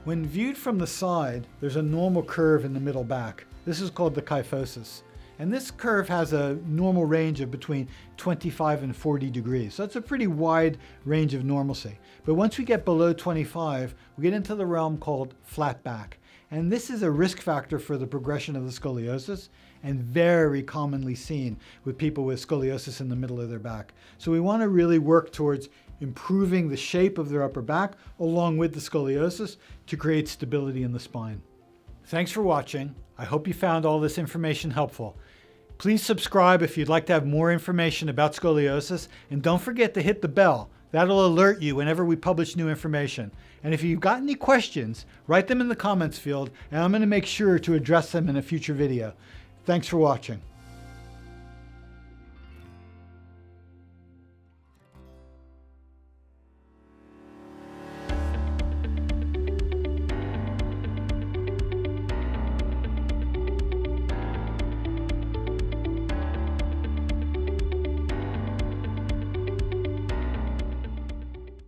When viewed from the side, there's a normal curve in the middle back. This is called the kyphosis. And this curve has a normal range of between 25 and 40 degrees. So that's a pretty wide range of normalcy. But once we get below 25, we get into the realm called flatback. And this is a risk factor for the progression of the scoliosis and very commonly seen with people with scoliosis in the middle of their back. So we want to really work towards improving the shape of their upper back along with the scoliosis to create stability in the spine. Thanks for watching. I hope you found all this information helpful. Please subscribe if you'd like to have more information about scoliosis, and don't forget to hit the bell. That'll alert you whenever we publish new information. And if you've got any questions, write them in the comments field, and I'm going to make sure to address them in a future video. Thanks for watching.